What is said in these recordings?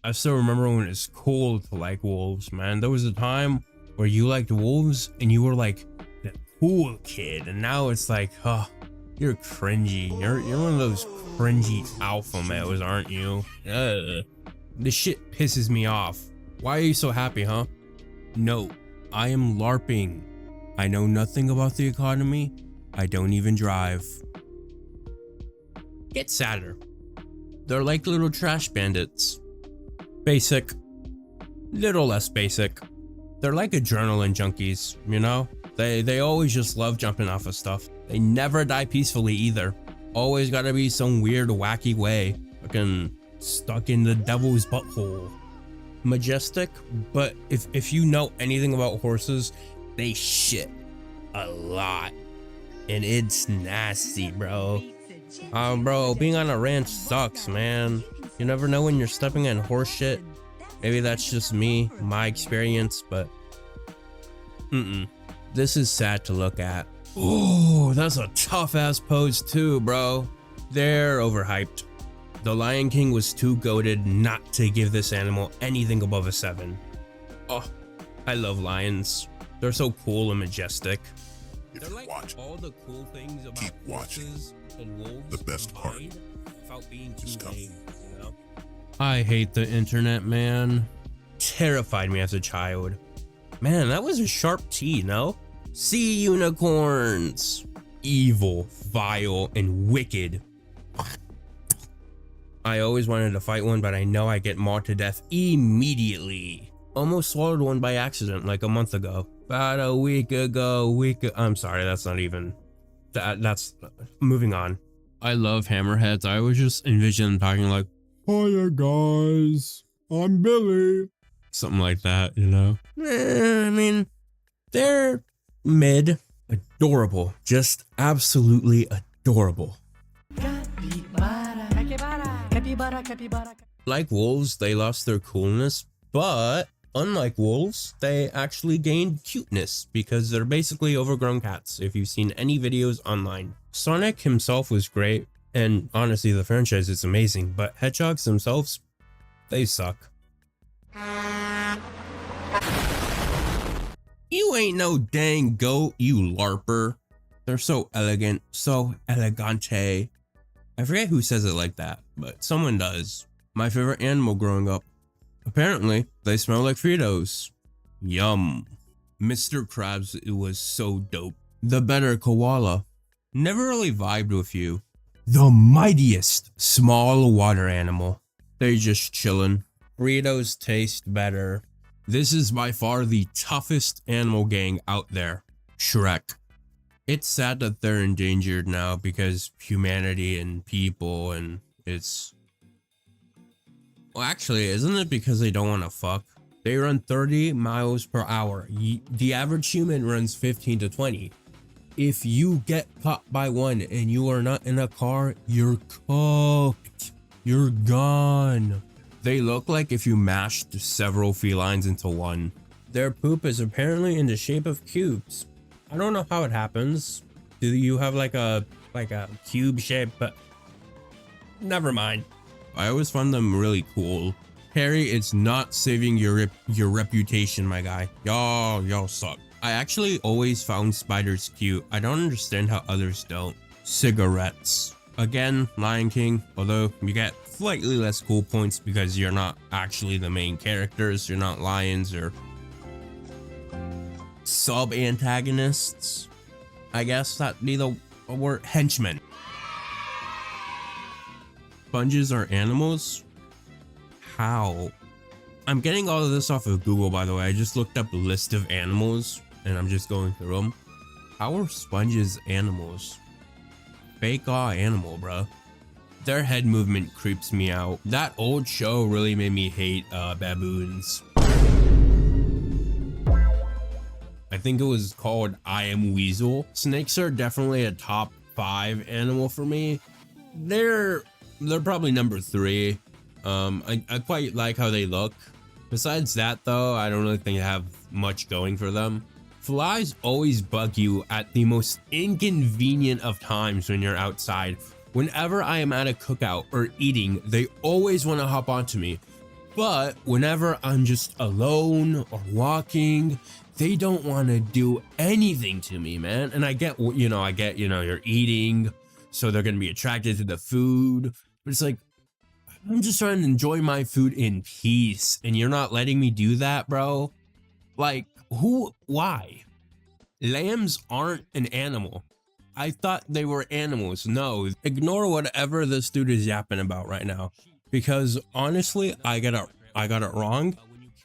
I still remember when it's cool to like wolves, man. There was a time where you liked wolves and you were like the cool kid, and now it's like, oh, you're cringy. You're one of those cringy alpha males, aren't you? Ugh. This shit pisses me off. Why are you so happy, huh? No, I am LARPing. I know nothing about the economy. I don't even drive. Get sadder. They're like little trash bandits. Basic. Little less basic. They're like adrenaline junkies, you know? They always just love jumping off of stuff. They never die peacefully either. Always gotta be some weird wacky way. Fucking stuck in the devil's butthole. Majestic, but if you know anything about horses, they shit a lot. And it's nasty, bro. Bro, being on a ranch sucks, man. You never know when you're stepping in horse shit. Maybe that's just me, my experience, but this is sad to look at. Oh, that's a tough ass pose too, bro. They're overhyped. The Lion King was too goated not to give this animal anything above a 7. Oh, I love lions. They're so cool and majestic. If They're you like watch, all the cool things about keep watching. horses and wolves. The best part combined without being too is coming. lame, you know? I hate the internet, man. Terrified me as a child. Man, that was a sharp T, no? Sea unicorns. Evil, vile, and wicked. I always wanted to fight one, but I know I get mauled to death immediately. Almost swallowed one by accident like a month ago. About a week ago, I'm sorry, that's not even, that's moving on. I love hammerheads. I always just envision them talking like, hiya guys, I'm Billy. Something like that, you know? I mean, they're mid. Adorable. Just absolutely adorable. Like wolves, they lost their coolness, but unlike wolves, they actually gained cuteness because they're basically overgrown cats if you've seen any videos online. Sonic himself was great, and honestly the franchise is amazing, but hedgehogs themselves, they suck. You ain't no dang goat, you LARPer. They're so elegant, so elegante. I forget who says it like that, but someone does. My favorite animal growing up. Apparently, they smell like Fritos. Yum. Mr. Krabs, it was so dope. The better koala. Never really vibed with you. The mightiest small water animal. They just chillin'. Fritos taste better. This is by far the toughest animal gang out there. Shrek. It's sad that they're endangered now because humanity and people, and it's... Well, actually, isn't it because they don't want to fuck? They run 30 miles per hour. The average human runs 15 to 20. If you get caught by one and you are not in a car, you're cooked. You're gone. They look like if you mashed several felines into one. Their poop is apparently in the shape of cubes. I don't know how it happens. Do you have like a cube shape? But never mind. I always found them really cool. Harry, it's not saving your reputation, my guy. Y'all suck. I actually always found spiders cute. I don't understand how others don't. Cigarettes. Again, Lion King, although you get slightly less cool points because you're not actually the main characters. You're not lions or sub-antagonists. I guess that'd be the word. Henchmen. Sponges are animals? How? I'm getting all of this off of Google, by the way. I just looked up a list of animals and I'm just going through them. How are sponges animals? Fake animal, bro. Their head movement creeps me out. That old show really made me hate baboons. I think it was called I Am Weasel. Snakes are definitely a top 5 animal for me. They're probably number 3. I quite like how they look. Besides that though, I don't really think they have much going for them. Flies always bug you at the most inconvenient of times when you're outside. Whenever I am at a cookout or eating, they always want to hop onto me. But whenever I'm just alone or walking, they don't want to do anything to me, man. And I get, you're eating, so they're going to be attracted to the food. But it's like, I'm just trying to enjoy my food in peace, and you're not letting me do that, bro. Like, why? Lambs aren't an animal. I thought they were animals. No, ignore whatever this dude is yapping about right now. Because honestly, I got it wrong,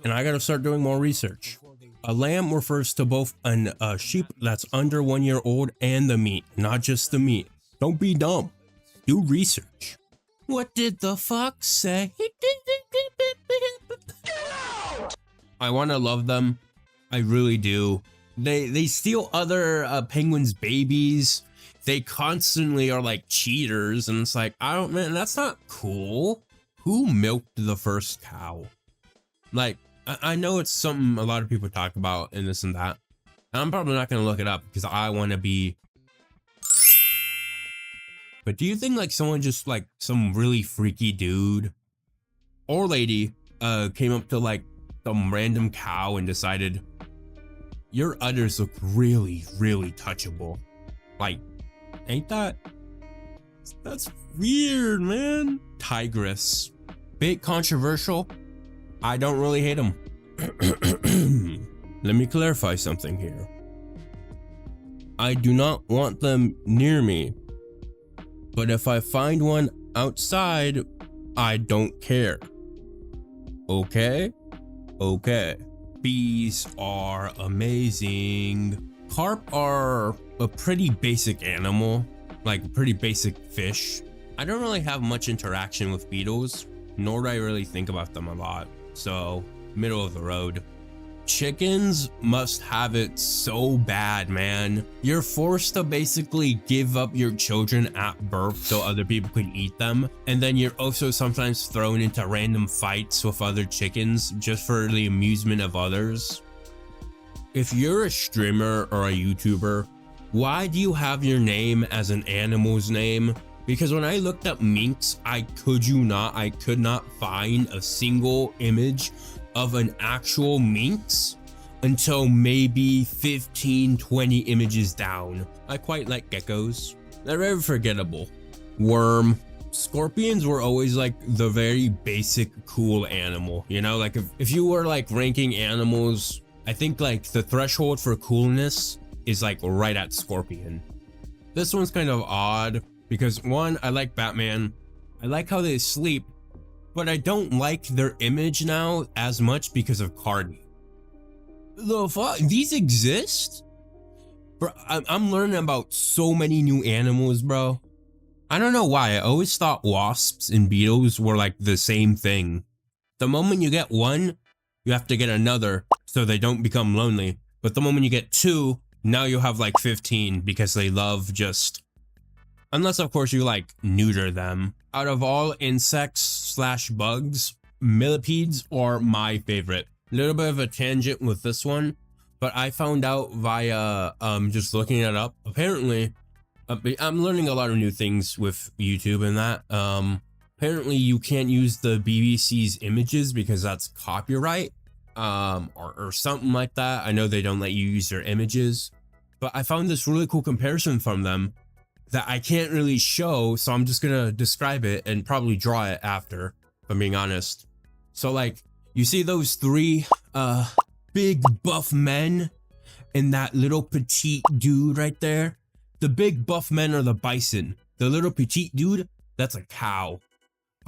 and I gotta start doing more research. A lamb refers to both a sheep that's under 1 year old and the meat, not just the meat. Don't be dumb. Do research. What did the fuck say? I want to love them. I really do. They steal other penguins' babies. They constantly are like cheaters, and it's like, man, that's not cool. Who milked the first cow? Like, I know it's something a lot of people talk about and this and that. And I'm probably not gonna look it up because I want to be. But do you think like someone just like some really freaky dude or lady came up to like some random cow and decided your udders look really, really touchable? Like, ain't that's weird, man. Tigress, bit controversial. I don't really hate them. Let me clarify something here. I do not want them near me, but if I find one outside, I don't care. Okay? Okay. Bees are amazing. Carp are a pretty basic animal, like a pretty basic fish. I don't really have much interaction with beetles, nor do I really think about them a lot. So, middle of the road. Chickens must have it so bad, man. You're forced to basically give up your children at birth so other people can eat them. And then you're also sometimes thrown into random fights with other chickens just for the amusement of others. If you're a streamer or a YouTuber, why do you have your name as an animal's name? Because when I looked up minks, I could not find a single image of an actual minx until maybe 15-20 images down. I quite like geckos. They're very forgettable. Worm. Scorpions were always like the very basic cool animal, you know? Like if you were like ranking animals, I think like the threshold for coolness is like right at scorpion. This one's kind of odd because one, I like Batman. I like how they sleep, but I don't like their image now as much because of Cardi. The fuck? These exist? Bro, I'm learning about so many new animals, bro. I don't know why. I always thought wasps and beetles were like the same thing. The moment you get one, you have to get another so they don't become lonely. But the moment you get two, now you'll have like 15 because they love just... Unless, of course, you like neuter them. Out of all insects / bugs, millipedes are my favorite. Little bit of a tangent with this one, but I found out via just looking it up. Apparently, I'm learning a lot of new things with YouTube and that. Apparently, you can't use the BBC's images because that's copyright, or something like that. I know they don't let you use their images, but I found this really cool comparison from them that I can't really show, so I'm just gonna describe it and probably draw it after, if I'm being honest. So like, you see those three big buff men and that little petite dude right there? The big buff men are the bison. The little petite dude, that's a cow.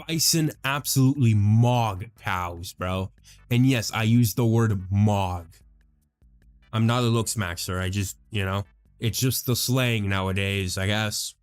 Bison absolutely mog cows, bro. And yes, I use the word mog. I'm not a looks maxer, I just, it's just the slang nowadays, I guess.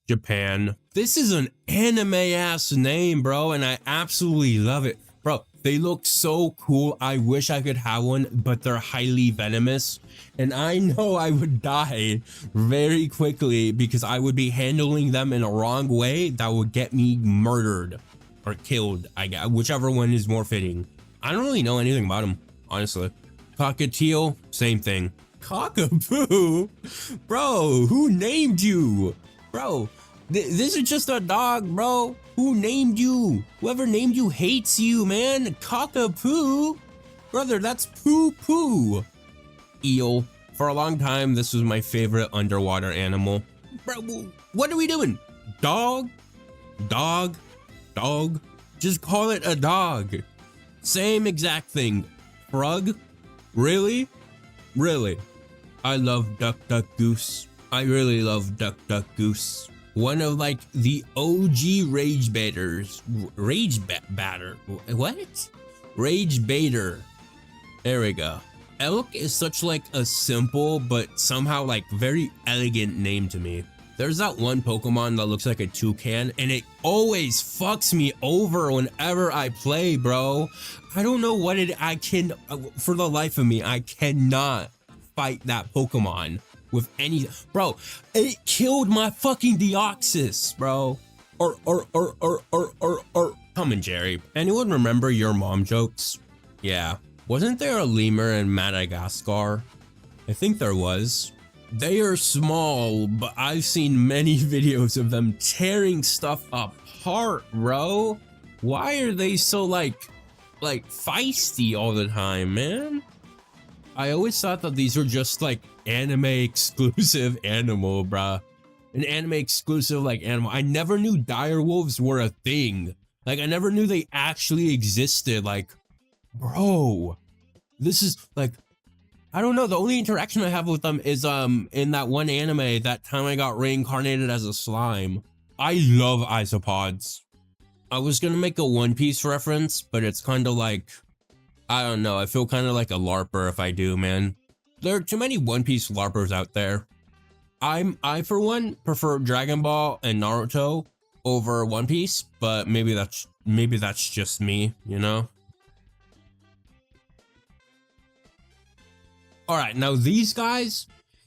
Japan. This is an anime ass name, bro, and I absolutely love it. Bro, they look so cool. I wish I could have one, but they're highly venomous. And I know I would die very quickly because I would be handling them in a wrong way that would get me murdered or killed, I guess, whichever one is more fitting. I don't really know anything about them, honestly. Cockatiel, same thing. Cockapoo? Bro, who named you? Bro, This is just a dog, bro. Who named you? Whoever named you hates you, man. Cockapoo. Brother, that's poo-poo. Eel. For a long time, this was my favorite underwater animal. Bro, what are we doing? Dog? Dog? Dog? Just call it a dog. Same exact thing. Frog? Really? Really? I love Duck Duck Goose. I really love Duck Duck Goose. One of like the OG rage baiters. Batter. What? Rage baiter. There we go. Elk is such like a simple but somehow like very elegant name to me. There's that one Pokemon that looks like a toucan and it always fucks me over whenever I play, bro. I don't know what for the life of me, I cannot fight that Pokemon with any, bro. It killed my fucking Deoxys, bro. Come on, Jerry. Anyone remember Your Mom jokes? Yeah. Wasn't there a lemur in Madagascar? I think there was. They are small, but I've seen many videos of them tearing stuff apart, bro. Why are they so like feisty all the time, man? I always thought that these were just like anime exclusive animal, bruh. An anime exclusive like animal. I never knew direwolves were a thing. Like I never knew they actually existed. Like, bro, this is like, I don't know. The only interaction I have with them is in that one anime, that time I got reincarnated as a slime. I love isopods. I was gonna make a One Piece reference, but it's kind of like, I don't know. I feel kind of like a LARPer if I do, man. There are too many One Piece LARPers out there. I for one prefer Dragon Ball and Naruto over One Piece, but maybe that's just me, you know? All right, now these guys,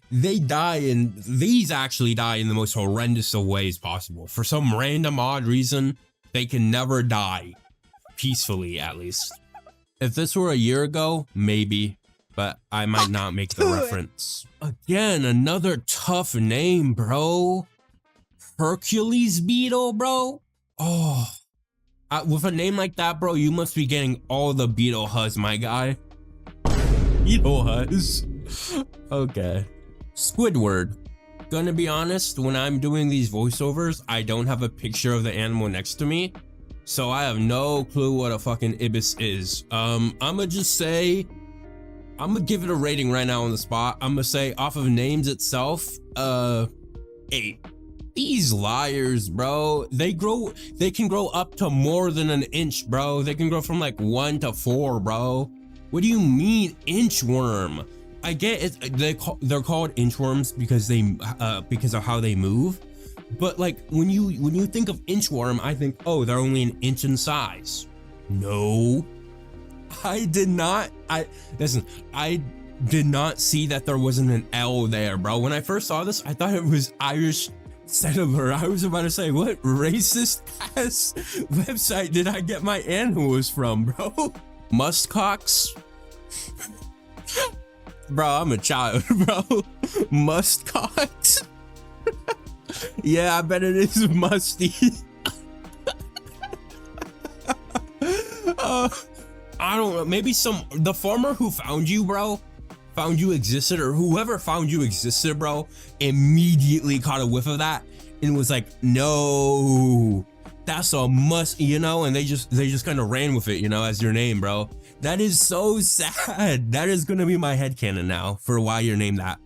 these actually die in the most horrendous of ways possible. For some random odd reason, they can never die. Peacefully, at least. If this were a year ago, maybe, but I might not make the reference. Again, another tough name, bro. Hercules beetle, bro. Oh, with a name like that, bro, you must be getting all the beetle huzz, my guy. Beetle huzz. Okay. Squidward. Gonna be honest, when I'm doing these voiceovers, I don't have a picture of the animal next to me, so I have no clue what a fucking ibis is. I'ma just say, I'm gonna give it a rating right now on the spot. I'm gonna say off of names itself, 8. These liars, bro. They can grow up to more than an inch, bro. They can grow from like 1 to 4, bro. What do you mean inchworm? I get it. They're called inchworms because of how they move. But like when you think of inchworm, I think, oh, they're only an inch in size. No, I did not. I did not see that there wasn't an L there, bro. When I first saw this, I thought it was Irish Settler. I was about to say, what racist ass website did I get my animals from, bro? Muskox? Bro, I'm a child, bro. Muskox? Yeah, I bet it is musty. I don't know, maybe the farmer who found you, bro, found you existed, or whoever found you existed, bro, immediately caught a whiff of that and was like, no, that's a must, you know, and they just kind of ran with it, you know, as your name, bro. That is so sad. That is gonna be my headcanon now for why you're named that.